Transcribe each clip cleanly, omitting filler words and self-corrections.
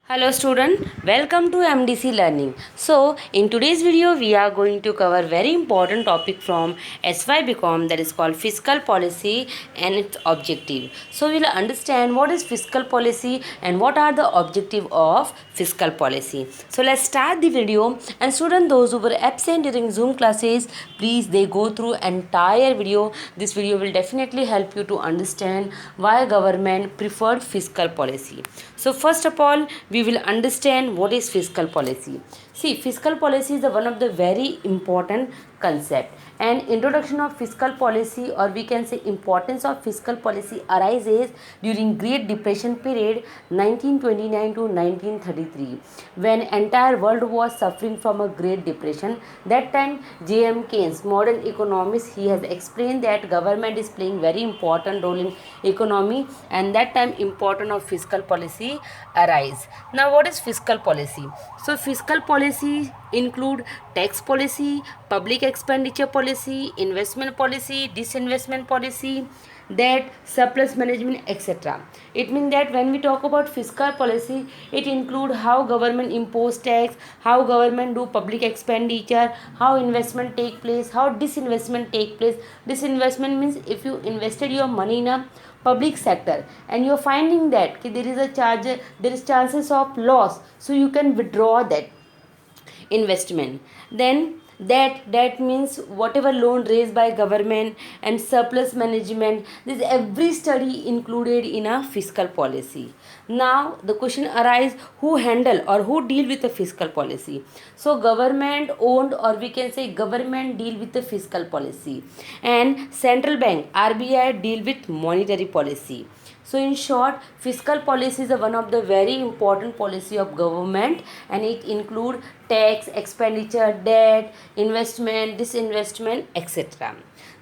Hello student, welcome to MDC Learning. So in today's video we are going to cover very important topic from SY BCom, that is called fiscal policy and its objective. So we'll understand what is fiscal policy and what are the objective of fiscal policy. So let's start the video, and student, those who were absent during Zoom classes, please they go through entire video. This video will definitely help you to understand why government preferred fiscal policy. So first of all, we will understand what is fiscal policy. See, fiscal policy is one of the very important concept, and introduction of fiscal policy, or we can say importance of fiscal policy, arises during Great Depression period 1929 to 1933, when entire world was suffering from a Great Depression. That time J.M. Keynes, modern economist, he has explained that government is playing very important role in economy, and that time importance of fiscal policy arise. Now what is fiscal policy? So fiscal policy include tax policy, public expenditure policy, investment policy, disinvestment policy, debt, surplus management, etc. It means that when we talk about fiscal policy, it include how government impose tax, how government do public expenditure, how investment take place, how disinvestment take place. Disinvestment means if you invested your money in a public sector and you're finding that there is a charge, there is chances of loss, so you can withdraw that investment. Then that means whatever loan raised by government, and surplus management, this every study included in a fiscal policy. Now the question arises, who handle or who deal with the fiscal policy? So government owned, or we can say government deal with the fiscal policy, and central bank RBI deal with monetary policy. So in short, fiscal policy is one of the very important policy of government, and it include tax, expenditure, debt, investment, disinvestment, etc.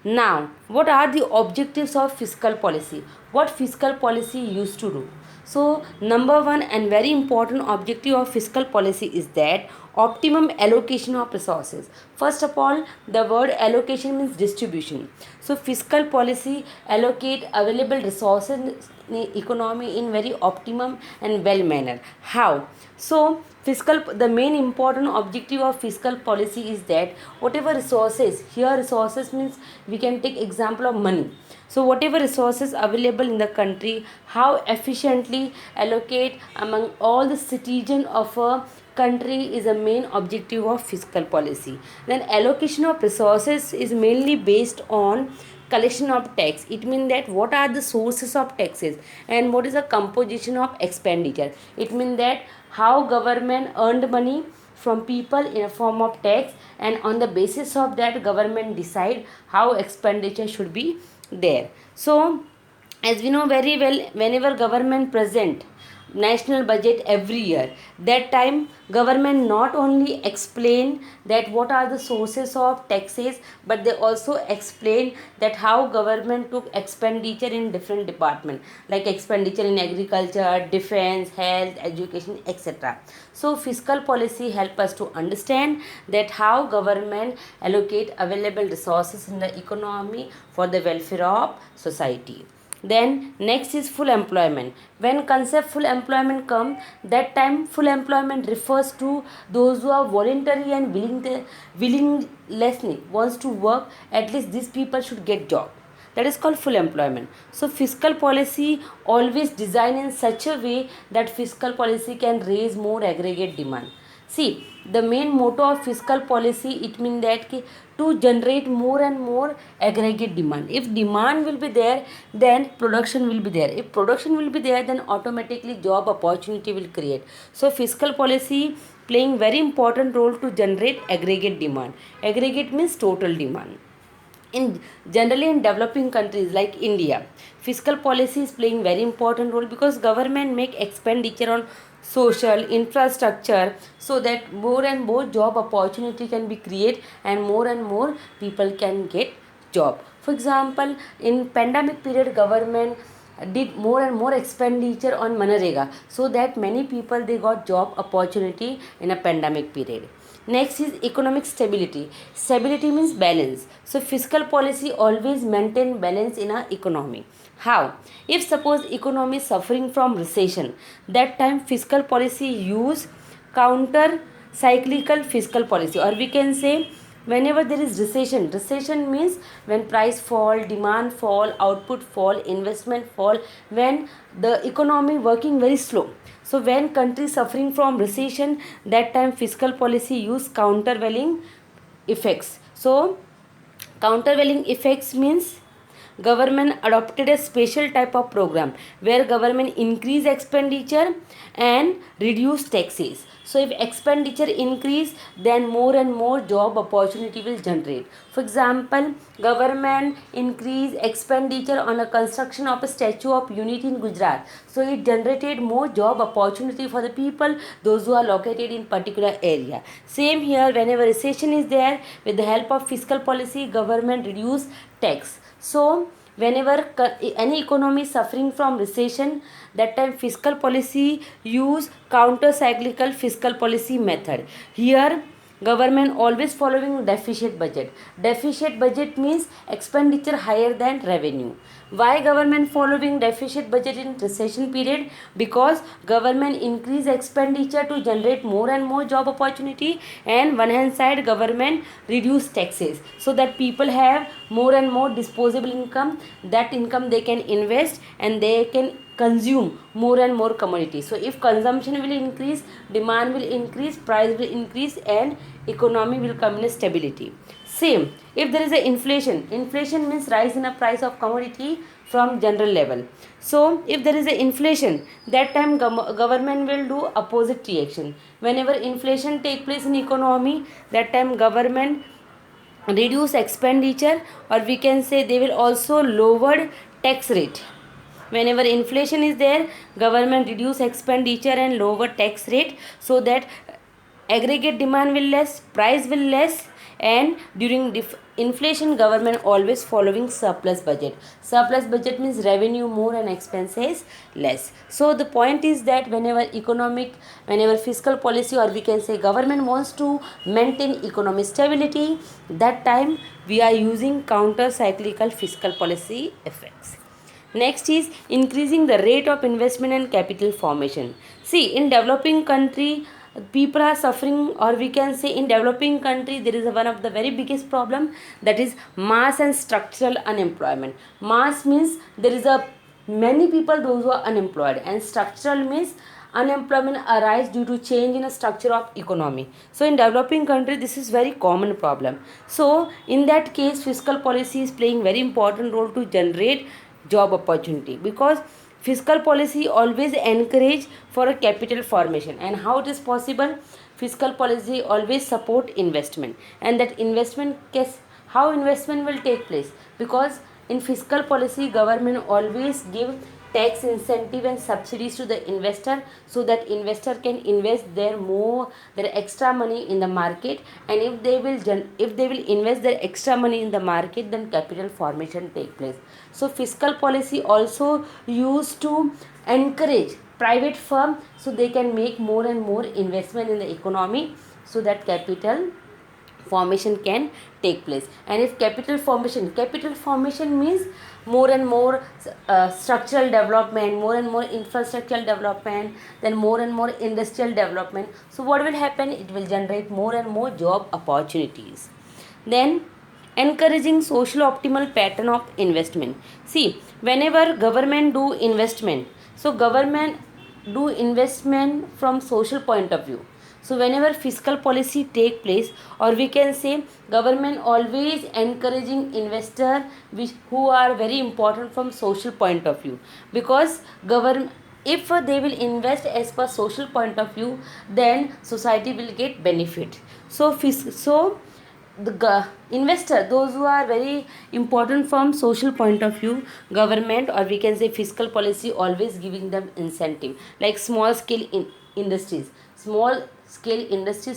Now, what are the objectives of fiscal policy? What fiscal policy used to do? So number one and very important objective of fiscal policy is that optimum allocation of resources. First of all, the word allocation means distribution. So fiscal policy allocate available resources in economy in very optimum and well manner. How? So fiscal, the main important objective of fiscal policy is that whatever resources, here resources means we can take example of money. So whatever resources available in the country, how efficiently allocate among all the citizens of a country is a main objective of fiscal policy. Then allocation of resources is mainly based on collection of tax. It means that what are the sources of taxes and what is the composition of expenditure. It means that how government earned money from people in a form of tax, and on the basis of that government decide how expenditure should be there. So as we know very well, whenever government present national budget every year, that time government not only explain that what are the sources of taxes, but they also explain that how government took expenditure in different department, like expenditure in agriculture, defense, health, education, etc. So fiscal policy help us to understand that how government allocate available resources in the economy for the welfare of society. Then next is full employment. When concept full employment come, that time full employment refers to those who are voluntary and willinglessly wants to work. At least these people should get job. That is called full employment. So fiscal policy always designed in such a way that fiscal policy can raise more aggregate demand. See, the main motto of fiscal policy, it means that to generate more and more aggregate demand. If demand will be there, then production will be there. If production will be there, then automatically job opportunity will create. So fiscal policy playing very important role to generate aggregate demand. Aggregate means total demand. In generally in developing countries like India, fiscal policy is playing very important role because government make expenditure on social infrastructure, so that more and more job opportunity can be created and more people can get job. For example, in pandemic period, government did more and more expenditure on Manarega, so that many people they got job opportunity in a pandemic period. Next is economic stability. Stability means balance. So fiscal policy always maintain balance in our economy. How? If suppose economy is suffering from recession, that time fiscal policy use counter cyclical fiscal policy, or we can say whenever there is recession. Recession means when price fall, demand fall, output fall, investment fall, when the economy working very slow. So when country suffering from recession, that time fiscal policy use countervailing effects. So countervailing effects means government adopted a special type of program where government increase expenditure and reduce taxes. So if expenditure increase, then more and more job opportunity will generate. For example, government increase expenditure on a construction of a statue of unity in Gujarat, so it generated more job opportunity for the people those who are located in particular area. Same here, whenever recession is there, with the help of fiscal policy, government reduce tax. So whenever any economy is suffering from recession, that time fiscal policy use counter cyclical fiscal policy method. Here government always following deficit budget. Deficit budget means expenditure higher than revenue. Why government following deficit budget in recession period? Because government increase expenditure to generate more and more job opportunity, and one hand side government reduce taxes so that people have more and more disposable income. That income they can invest and they can consume more and more commodities. So if consumption will increase, demand will increase, price will increase, and economy will come in a stability. Same, if there is a inflation, inflation means rise in a price of commodity from general level. So if there is a inflation, that time government will do opposite reaction. Whenever inflation take place in economy, that time government reduce expenditure, or we can say they will also lower tax rate. Whenever inflation is there, government reduce expenditure and lower tax rate, so that aggregate demand will less, price will less, and during inflation government always following surplus budget. Surplus budget means revenue more and expenses less. So the point is that whenever fiscal policy, or we can say government wants to maintain economic stability, that time we are using counter cyclical fiscal policy effects. Next is increasing the rate of investment and capital formation. See, in developing country, people are suffering, or we can say in developing country there is one of the very biggest problem, that is mass and structural unemployment. Mass means there is a many people those who are unemployed, and structural means unemployment arise due to change in the structure of economy. So in developing country this is very common problem. So in that case fiscal policy is playing very important role to generate job opportunity, because fiscal policy always encourage for a capital formation. And how it is possible? Fiscal policy always support investment, and that investment case, how investment will take place? Because in fiscal policy government always give tax incentive and subsidies to the investor, so that investor can invest their extra money in the market. And if they will invest their extra money in the market, then capital formation take place. So fiscal policy also used to encourage private firm, so they can make more and more investment in the economy, so that capital formation can take place. And if capital formation means more and more structural development, more and more infrastructural development, then more and more industrial development. So what will happen? It will generate more and more job opportunities. Then encouraging social optimal pattern of investment. See, whenever government do investment, so government do investment from social point of view. So whenever fiscal policy take place, or we can say government always encouraging investor who are very important from social point of view, because government, if they will invest as per social point of view, then society will get benefit. So the investor, those who are very important from social point of view, government, or we can say fiscal policy always giving them incentive, like small scale industries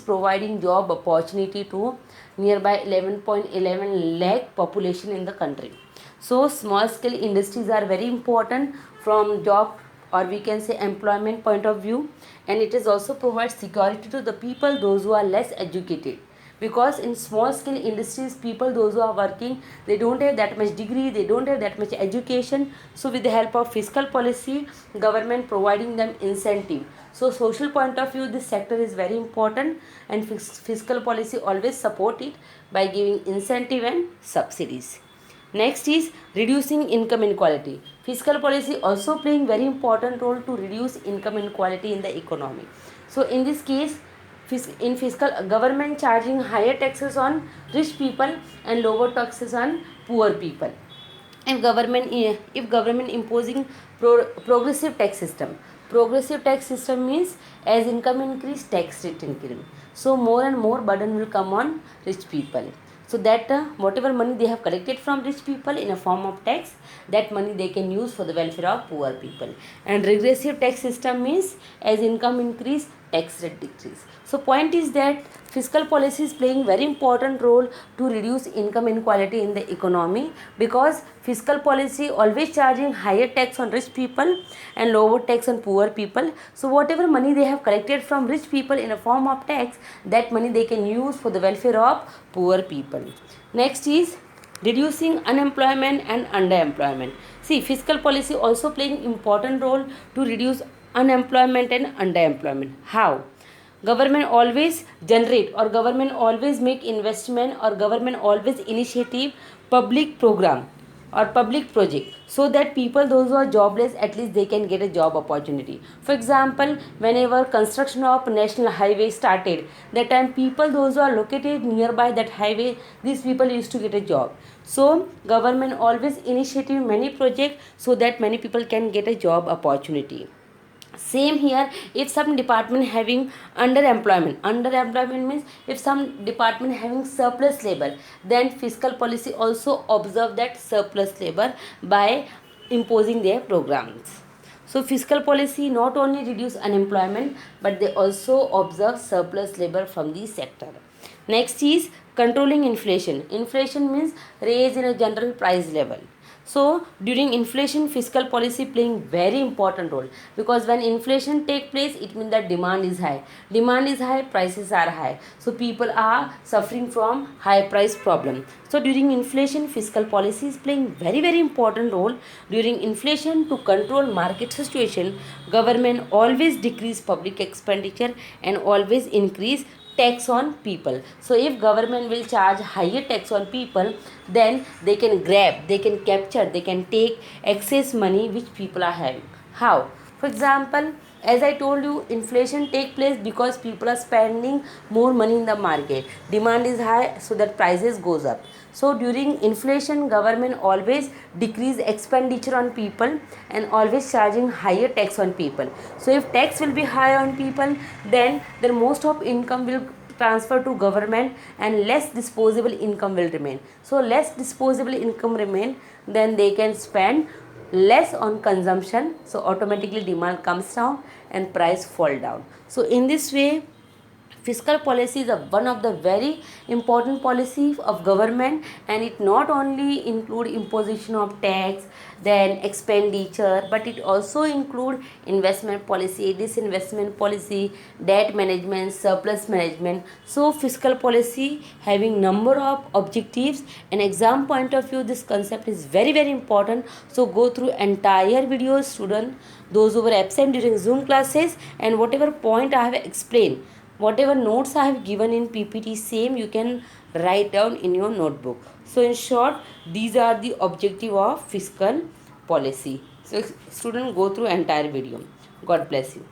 providing job opportunity to nearby 11.11 lakh population in the country. So small scale industries are very important from job, or we can say employment point of view, and it is also provides security to the people those who are less educated, because in small scale industries, people those who are working, they don't have that much degree, they don't have that much education. So with the help of fiscal policy, government providing them incentive. So social point of view, this sector is very important, and fiscal policy always support it by giving incentive and subsidies. Next is reducing income inequality. Fiscal policy also playing very important role to reduce income inequality in the economy. So in this case, in fiscal, government charging higher taxes on rich people and lower taxes on poor people. If government imposing progressive tax system. Progressive tax system means as income increase, tax rate increase. So more and more burden will come on rich people. So that whatever money they have collected from rich people in a form of tax, that money they can use for the welfare of poor people. And regressive tax system means as income increase, tax rate decrease. So point is that fiscal policy is playing very important role to reduce income inequality in the economy, because fiscal policy always charging higher tax on rich people and lower tax on poor people. So whatever money they have collected from rich people in a form of tax, that money they can use for the welfare of poor people. Next is reducing unemployment and underemployment. See, fiscal policy also playing important role to reduce unemployment and underemployment. How? Government always generate, or government always make investment, or government always initiative public program or public project, so that people those who are jobless, at least they can get a job opportunity. For example, whenever construction of national highway started, that time people those who are located nearby that highway, these people used to get a job. So government always initiative many projects so that many people can get a job opportunity. Same here, if some department having underemployment means if some department having surplus labor, then fiscal policy also observe that surplus labor by imposing their programs. So fiscal policy not only reduce unemployment, but they also observe surplus labor from the sector. Next is controlling inflation. Inflation means raise in a general price level. So during inflation, fiscal policy playing very important role, because when inflation take place, it means that demand is high. Demand is high, prices are high. So people are suffering from high price problem. So during inflation, fiscal policy is playing very important role. During inflation, to control market situation, government always decrease public expenditure and always increase tax on people. So if government will charge higher tax on people, then they can grab, they can capture, they can take excess money which people are having. How? For example, as I told you, inflation take place because people are spending more money in the market. Demand is high, so that prices goes up. So during inflation, government always decrease expenditure on people and always charging higher tax on people. So if tax will be high on people, then their most of income will transfer to government and less disposable income will remain. So less disposable income remain, then they can spend less on consumption. So automatically demand comes down and price fall down. So in this way, fiscal policy is one of the very important policy of government, and it not only include imposition of tax, then expenditure, but it also include investment policy, disinvestment policy, debt management, surplus management. So fiscal policy having number of objectives, and exam point of view, this concept is very important. So go through entire video, student, those who were absent during Zoom classes, and whatever point I have explained, whatever notes I have given in PPT, same you can write down in your notebook. So in short, these are the objective of fiscal policy. So student, go through entire video. God bless you.